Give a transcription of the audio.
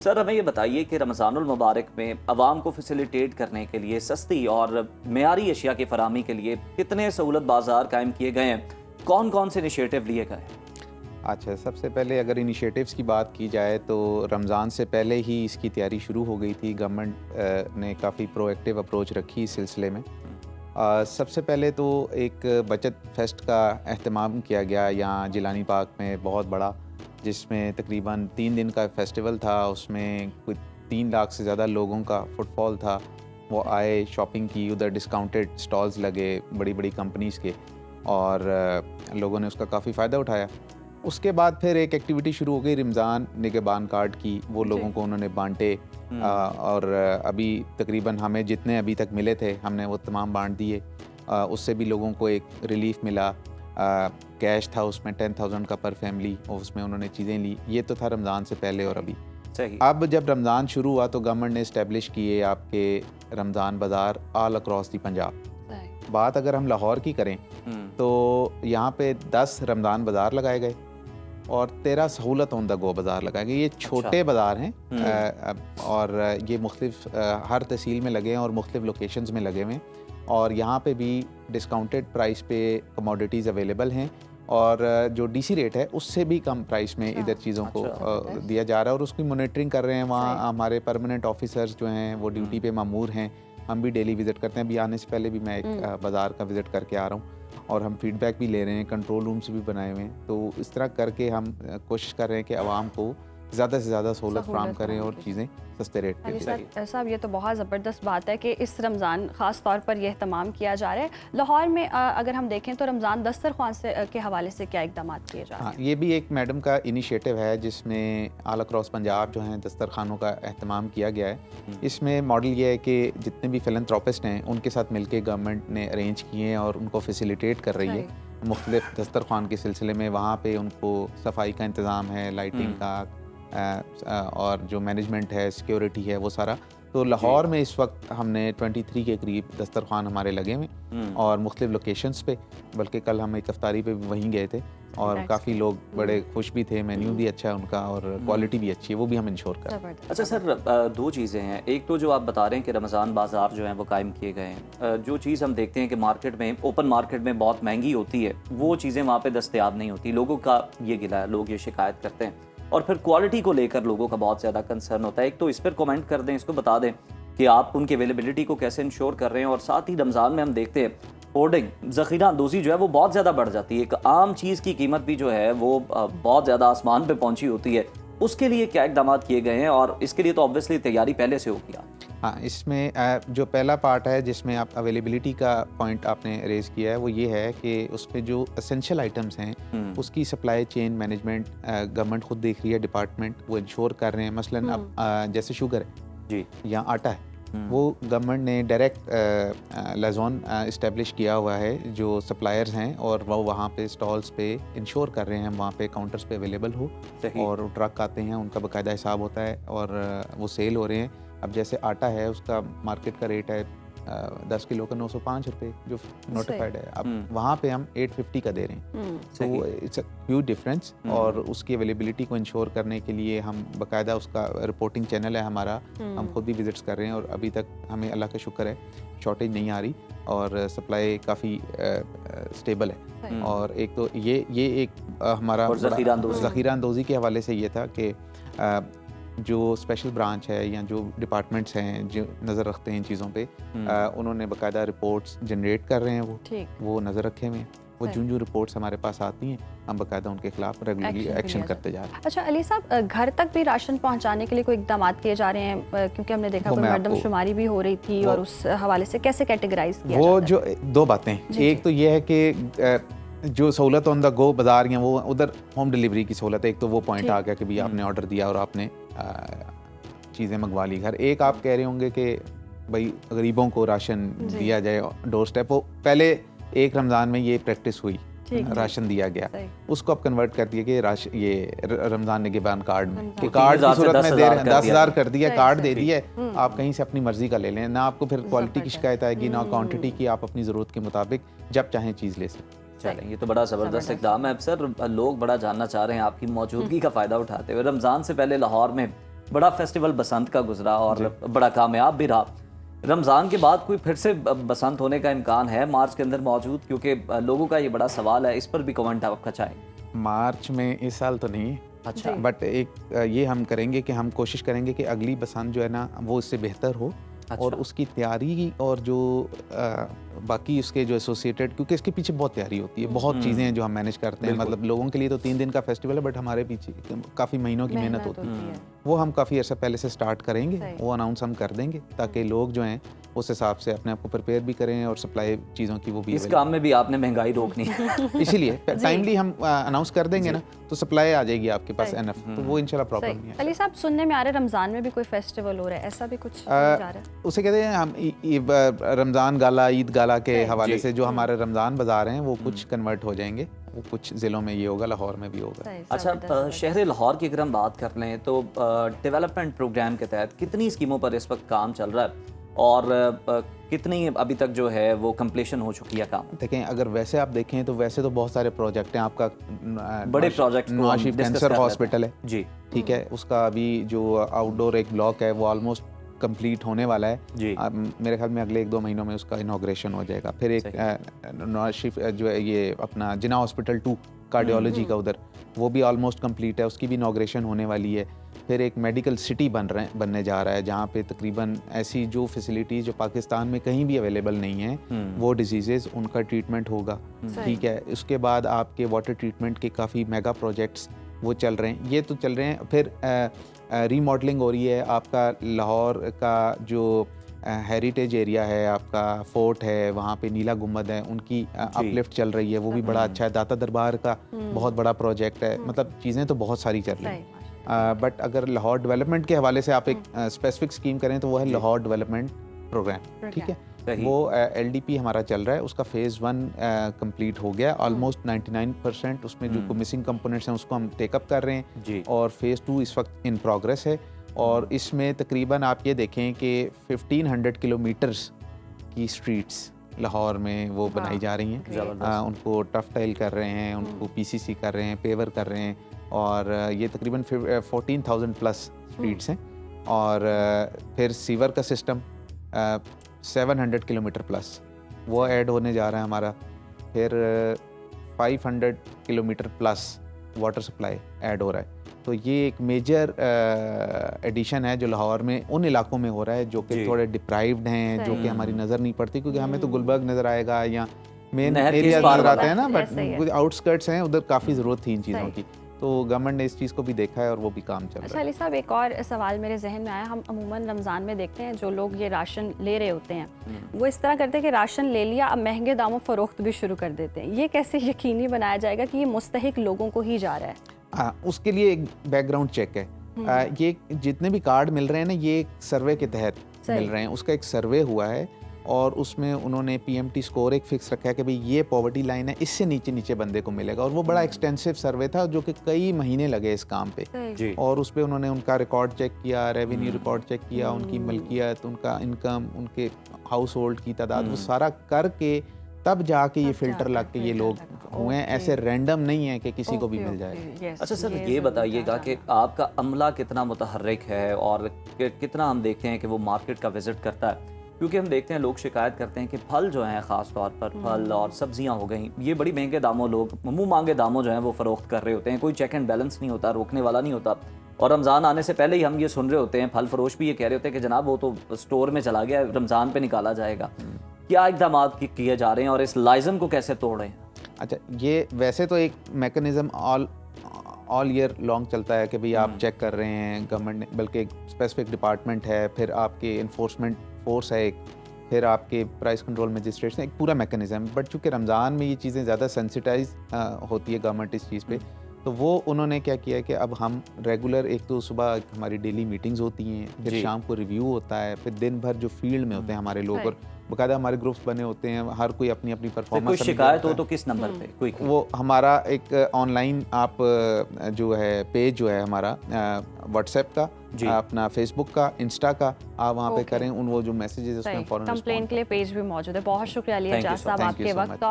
Sir हमें ये बताइए कि रमज़ानुल मुबारक में अवाम को फैसिलिटेट करने के लिए सस्ती और मेयारी अशिया की फराहमी के लिए कितने सहूलत बाज़ार कायम किए गए हैं, कौन कौन से इनिशिएटिव लिए गए? अच्छा, सबसे पहले अगर इनिशिएटिव्स की बात की जाए तो रमज़ान से पहले ही इसकी तैयारी शुरू हो गई थी। गवर्नमेंट ने काफ़ी प्रोएक्टिव अप्रोच रखी इस सिलसिले में। सबसे पहले तो एक बचत फेस्ट का एहतमाम किया गया यहाँ जिलानी पार्क में, बहुत बड़ा, जिसमें तकरीबन 3 दिन का फेस्टिवल था। उसमें कुछ 3 लाख से ज़्यादा लोगों का फुटफॉल था। वो आए, शॉपिंग की, उधर डिस्काउंटेड स्टॉल्स लगे बड़ी बड़ी कंपनीज़ के, और लोगों ने उसका काफ़ी फ़ायदा उठाया। उसके बाद फिर एक एक्टिविटी शुरू हो गई रमज़ान निगहबान कार्ड की, वो लोगों को उन्होंने बांटे। और अभी तकरीबन हमें जितने अभी तक मिले थे हमने वो तमाम बांट दिए। उससे भी लोगों को एक रिलीफ मिला। कैश था उसमें 10,000 का पर फैमिली, और उसमें उन्होंने चीज़ें ली। ये तो था रमज़ान से पहले। और अभी सही। अब जब रमज़ान शुरू हुआ तो गवर्नमेंट ने इस्टेब्लिश किए आपके रमज़ान बाज़ार ऑल अक्रॉस दी पंजाब। बात अगर हम लाहौर की करें तो यहाँ पे 10 रमज़ान बाज़ार लगाए गए और 13 सहूलत ऑन द गो बाज़ार लगाए गए। ये छोटे बाज़ार हैं और ये मुख्तलिफ हर तहसील में लगे हैं और मुख्तलिफ लोकेशंस में लगे हुए हैं। और यहाँ पे भी डिस्काउंटेड प्राइस पे कमोडिटीज़ अवेलेबल हैं, और जो डीसी रेट है उससे भी कम प्राइस में इधर चीज़ों को दिया जा रहा है। और उसकी मॉनिटरिंग कर रहे हैं वहाँ हमारे परमानेंट ऑफिसर्स जो हैं, वो ड्यूटी पे मामूर हैं। हम भी डेली विज़िट करते हैं। अभी आने से पहले भी मैं एक बाज़ार का विज़िट करके आ रहा हूँ, और हम फीडबैक भी ले रहे हैं, कंट्रोल रूम्स भी बनाए हुए हैं। तो इस तरह करके हम कोशिश कर रहे हैं कि आवाम को ज़्यादा से ज़्यादा सहूलत फराहम करें और चीज़ें सस्ते रेट पे दें। साहब, ये तो बहुत ज़बरदस्त बात है कि इस रमज़ान ख़ास तौर पर यह इहतमाम किया जा रहा है। लाहौर में अगर हम देखें तो रमज़ान दस्तरख्वान से के हवाले से क्या इक़दाम किए जा रहे हैं? हाँ, ये भी एक मैडम का इनिशिएटिव है जिसमें ऑल अक्रॉस पंजाब जो हैं दस्तरखानों का एहतमाम किया गया है। इसमें मॉडल ये है कि जितने भी फिलैंथ्रोपिस्ट हैं उनके साथ मिलकर गवर्नमेंट ने अरेंज किए हैं और उनको फैसिलिटेट कर रही है मुख्तलिफ दस्तरखान के सिलसिले में। वहाँ पे उनको सफाई का इंतज़ाम है, लाइटिंग का, और जो मैनेजमेंट है, सिक्योरिटी है, वो सारा। तो लाहौर में इस वक्त हमने 23 के करीब दस्तरखान हमारे लगे हुए और मुख्तलिफ लोकेशंस पे, बल्कि कल हम एक अफ्तारी पे भी वहीं गए थे और काफ़ी लोग बड़े खुश भी थे। मेन्यू भी अच्छा है उनका और क्वालिटी भी अच्छी है, वो भी हम इंश्योर कर रहे हैं। अच्छा सर, दो चीज़ें हैं। एक तो जो आप बता रहे हैं कि रमज़ान बाज़ार जो हैं वो कायम किए गए हैं। जो चीज़ हम देखते हैं कि मार्केट में, ओपन मार्केट में बहुत महंगी होती है, वो चीज़ें वहाँ पे दस्तयाब नहीं होती। लोगों का ये गिला है, लोग ये शिकायत करते हैं, और फिर क्वालिटी को लेकर लोगों का बहुत ज़्यादा कंसर्न होता है। एक तो इस पर कमेंट कर दें, इसको बता दें कि आप उनकी अवेलेबिलिटी को कैसे इंश्योर कर रहे हैं। और साथ ही रमज़ान में हम देखते हैं होर्डिंग, ज़ख़ीरा अंदोज़ी जो है वो बहुत ज़्यादा बढ़ जाती है। एक आम चीज़ की कीमत भी जो है वो बहुत ज़्यादा आसमान पे पहुंची होती है। उसके लिए क्या इक़दाम किए गए हैं? और इसके लिए तो ऑब्वियसली तैयारी पहले से होगी। हाँ, इसमें जो पहला पार्ट है जिसमें आप अवेलेबिलिटी का पॉइंट आपने रेज किया है, वो ये है कि उसमें जो एसेंशियल आइटम्स हैं उसकी सप्लाई चेन मैनेजमेंट गवर्नमेंट खुद देख रही है, डिपार्टमेंट वो इंश्योर कर रहे हैं। मसलन अब जैसे शुगर है जी या आटा है, वो गवर्नमेंट ने डायरेक्ट लेज़ोन इस्टेब्लिश किया हुआ है जो सप्लायर्स हैं, और वो वहाँ पे स्टॉल्स पे इंश्योर कर रहे हैं वहाँ पे काउंटर्स पे अवेलेबल हो, और ट्रक आते हैं, उनका बाकायदा हिसाब होता है और वो सेल हो रहे हैं। अब जैसे आटा है, उसका मार्केट का रेट है 10 किलो का 905 रुपये जो नोटिफाइड है। अब वहाँ पे हम 850 का दे रहे हैं। तो इट्स अ ह्यूज डिफरेंस। और उसकी अवेलेबिलिटी को इंश्योर करने के लिए हम बाकायदा, उसका रिपोर्टिंग चैनल है हमारा, हम खुद भी विजिट्स कर रहे हैं, और अभी तक हमें अल्लाह का शुक्र है शॉर्टेज नहीं आ रही और सप्लाई काफ़ी स्टेबल है। और एक तो ये एक हमारा ज़ख़ीरा अंदोज़ी के हवाले से ये था कि जो स्पेशल ब्रांच है या जो डिपार्टमेंट्स हैं जो नज़र रखते हैं इन चीज़ों पे, उन्होंने बाकायदा रिपोर्ट्स जनरेट कर रहे हैं, वो नज़र रखे हुए हैं। वो जो रिपोर्ट्स हमारे पास आती हैं हम बाकायदा उनके खिलाफ रेगुलरली एक्शन करते जा रहे हैं। अच्छा अली साहब, घर तक भी राशन पहुंचाने के लिए कोई इकदाम किए जा रहे हैं? क्योंकि हमने देखा कोई मरदमशुमारी भी हो रही थी, और उस हवाले से कैसे कैटेगराइज किया वो जो दो बातें, एक तो ये है कि जो सहूलत ऑन द गो बाज़ार या वो उधर होम डिलीवरी की सहूलत है। एक तो वो पॉइंट आ गया कि भाई आपने ऑर्डर दिया और आपने चीज़ें मंगवा ली घर। एक आप कह रहे होंगे कि भाई गरीबों को राशन दिया जाए डोर स्टेप। वो पहले एक रमज़ान में ये प्रैक्टिस हुई, राशन दिया गया, उसको अब कन्वर्ट कर दिया कि ये रमज़ान निगहबान कार्ड में, कि कार्ड की सूरत में दे रहे हैं, 10,000 कर दिया, कार्ड दे दिया, आप कहीं से अपनी मर्जी का ले लें, ना आपको फिर क्वालिटी की शिकायत आएगी ना क्वांटिटी की। आप अपनी ज़रूरत के मुताबिक जब चाहें चीज़ ले सकते। चलें, ये तो बड़ा ज़बरदस्त इक़दाम है। अब सर लोग बड़ा जानना चाह रहे हैं आपकी मौजूदगी का फ़ायदा उठाते हुए, रमज़ान से पहले लाहौर में बड़ा फेस्टिवल बसंत का गुजरा और बड़ा कामयाब भी रहा। रमज़ान के बाद कोई फिर से बसंत होने का इम्कान है मार्च के अंदर मौजूद? क्योंकि लोगों का ये बड़ा सवाल है, इस पर भी कमेंट आपका चाहें। मार्च में इस साल तो नहीं, अच्छा, बट एक ये हम करेंगे कि हम कोशिश करेंगे कि अगली बसंत जो है ना वो इससे बेहतर हो। अच्छा। और उसकी तैयारी और जो बाकी उसके जो एसोसिएटेड, क्योंकि इसके पीछे बहुत तैयारी होती है, बहुत चीज़ें हैं जो हम मैनेज करते हैं। मतलब लोगों के लिए तो 3 दिन का फेस्टिवल है, बट हमारे पीछे काफ़ी महीनों की मेहनत होती है। वो हम काफ़ी अर्सा पहले से स्टार्ट करेंगे, वो अनाउंस हम कर देंगे ताकि लोग जो हैं उस हिसाब से अपने आप को प्रिपेयर भी करें और सप्लाई चीज़ों की वो भी इस काम में भी आपने महंगाई रोकनी है। इसीलिए टाइमली हम अनाउंस कर देंगे ना, तो सप्लाई आ जाएगी आपके पास एनफ, तो वो इंशाल्लाह प्रॉब्लम नहीं है। अली साहब, सुनने में आ रहा है रमज़ान में भी कोई फेस्टिवल हो रहा है, ऐसा भी कुछ जा रहा है? उसे कहते हैं हम रमज़ान गाला, ईद गाला के हवाले से जो हमारे रमज़ान बाज़ार हैं वो कुछ कन्वर्ट हो जाएंगे। वो कुछ ज़िलों में ये होगा, लाहौर में भी होगा। अच्छा, शहर लाहौर की अगर हम बात कर लें तो डेवलपमेंट प्रोग्राम के तहत कितनी स्कीमों पर इस वक्त काम चल रहा है और कितनी अभी तक जो है वो कंप्लीशन हो चुकी है काम? देखें, अगर वैसे आप देखें तो वैसे तो बहुत सारे प्रोजेक्ट हैं। आपका बड़े project Nawaz Sharif cancer hospital है जी, ठीक है, उसका अभी जो आउटडोर एक ब्लॉक है वो ऑलमोस्ट कंप्लीट होने वाला है जी। मेरे ख्याल में अगले 1-2 महीनों में उसका इनॉग्रेशन हो जाएगा। फिर एक नवाज शरीफ जो है ये अपना जिना हॉस्पिटल 2 कार्डियोलॉजी का उधर, वो भी ऑलमोस्ट कंप्लीट है, उसकी भी इनॉग्रेशन होने वाली है। फिर एक मेडिकल सिटी बनने जा रहा है जहाँ पे तकरीबन ऐसी जो फैसिलिटीज़ जो पाकिस्तान में कहीं भी अवेलेबल नहीं है, वो डिजीज़ेज़ उनका ट्रीटमेंट होगा, ठीक है। उसके बाद आपके वाटर ट्रीटमेंट के काफ़ी मेगा प्रोजेक्ट्स वो चल रहे हैं, ये तो चल रहे हैं। फिर रीमॉडलिंग हो रही है। आपका लाहौर का जो हेरिटेज एरिया है, आपका फोर्ट है, वहाँ पे नीला गुम्बद है, उनकी अपलिफ्ट चल रही है, वो भी बड़ा अच्छा है। दाता दरबार का बहुत बड़ा प्रोजेक्ट है। मतलब चीज़ें तो बहुत सारी चल रही हैं। बट अगर लाहौर डेवलपमेंट के हवाले से आप एक स्पेसिफिक स्कीम करें तो वो है लाहौर डेवलपमेंट प्रोग्राम, ठीक है। वो LDP हमारा चल रहा है, उसका फेज़ 1 कंप्लीट हो गया ऑलमोस्ट 99%। उसमें जो मिसिंग कंपोनेंट्स हैं उसको हम टेकअप कर रहे हैं जी। और फेज़ 2 इस वक्त इन प्रोग्रेस है। और इसमें तकरीबन आप ये देखें कि 1500 किलोमीटर्स की स्ट्रीट्स लाहौर में वो बनाई जा रही हैं। उनको टफ टाइल कर रहे हैं, उनको PCC कर रहे हैं, पेवर कर रहे हैं, और ये तकरीबन 14,000 प्लस स्ट्रीट्स हैं। और फिर सीवर का सिस्टम 700 किलोमीटर प्लस वो ऐड होने जा रहा है हमारा। फिर 500 kilometre plus water supply add हो रहा है। तो ये एक मेजर एडिशन है जो लाहौर में उन इलाकों में हो रहा है जो कि थोड़े डिप्राइव्ड हैं, जो कि हमारी नज़र नहीं पड़ती, क्योंकि हमें तो गुलबर्ग नज़र आएगा या मेन एरिया नज़र आते हैं ना, बट आउटस्कर्ट्स हैं, उधर काफ़ी ज़रूरत थी इन चीज़ों की। तो गवर्नमेंट ने इस चीज़ को भी देखा है और वो भी काम चल रहा है। अच्छा अली साहब, एक और सवाल मेरे जहन में आया। हम अमूमन रमज़ान में देखते हैं जो लोग ये राशन ले रहे होते हैं वो इस तरह करते हैं कि राशन ले लिया, अब महंगे दामों फ़रोख्त भी शुरू कर देते हैं। ये कैसे यकीनी बनाया जाएगा कि ये मुस्तहिक लोगों को ही जा रहा है? उसके लिए एक बैकग्राउंड चेक है। ये जितने भी कार्ड मिल रहे हैं ना, ये एक सर्वे के तहत मिल रहे हैं। उसका एक सर्वे हुआ है और उसमें उन्होंने PMT स्कोर एक फिक्स रखा है कि भाई ये पॉवर्टी लाइन है, इससे नीचे नीचे बंदे को मिलेगा। और वो बड़ा एक्सटेंसिव सर्वे था जो कि कई महीने लगे इस काम पे। और उस पर उन्होंने उनका रिकॉर्ड चेक किया, रेवेन्यू रिकॉर्ड चेक किया, उनकी मलकियत, उनका इनकम, उनके हाउस होल्ड की तादाद, वो सारा करके तब जाके ये फिल्टर लग के ये लोग हुए हैं। ऐसे रैंडम नहीं है कि किसी को भी मिल जाए। अच्छा सर, ये बताइएगा कि आपका अमला कितना मुतहर्रिक है और कितना हम देखते हैं कि वो मार्केट का विजिट करता है? क्योंकि हम देखते हैं लोग शिकायत करते हैं कि फल जो हैं, ख़ास तौर पर फल और सब्जियां हो गई, ये बड़ी महंगे दामों लोग मुंह मांगे दामों जो हैं वो फ़रोख्त कर रहे होते हैं। कोई चेक एंड बैलेंस नहीं होता, रोकने वाला नहीं होता। और रमज़ान आने से पहले ही हम ये सुन रहे होते हैं, फल फरोश भी ये कह रहे होते हैं कि जनाब वो तो स्टोर में चला गया, रमज़ान पे निकाला जाएगा। क्या इक़दाम किए जा रहे हैं और इस लाइज़म को कैसे तोड़ रहे हैं? अच्छा, ये वैसे तो एक मैकेनिज़्म ऑल ईयर लॉन्ग चलता है कि भाई आप चेक कर रहे हैं, गवर्नमेंट ने, बल्कि एक स्पेसिफिक डिपार्टमेंट है, फिर आपके इन्फोर्समेंट फोर्स है एक, फिर आपके प्राइस कंट्रोल मजिस्ट्रेट्स, एक पूरा मैकेनिज़्म। बट चूँकि रमज़ान में ये चीज़ें ज़्यादा सेंसिटाइज होती है गवर्नमेंट इस चीज़ पे, तो वो उन्होंने क्या किया है कि अब हम रेगुलर, एक तो सुबह हमारी डेली मीटिंग्स होती हैं, फिर शाम को रिव्यू होता है, फिर दिन भर जो फील्ड में होते हैं हमारे लोग, और बाकायदा हमारे ग्रुप्स बने होते हैं, हर कोई अपनी अपनी परफॉर्मेंस। कोई शिकायत हो तो किस नंबर पे? कोई वो हमारा एक ऑनलाइन आप जो है पेज जो है हमारा व्हाट्सएप का, अपना फेसबुक का, इंस्टा का, आप वहाँ पे करें, उन वो जो मैसेजेस उसमें फौरन कंप्लेंट के लिए पेज भी मौजूद है। बहुत शुक्रिया अली एजाज साहब आपके वक्त।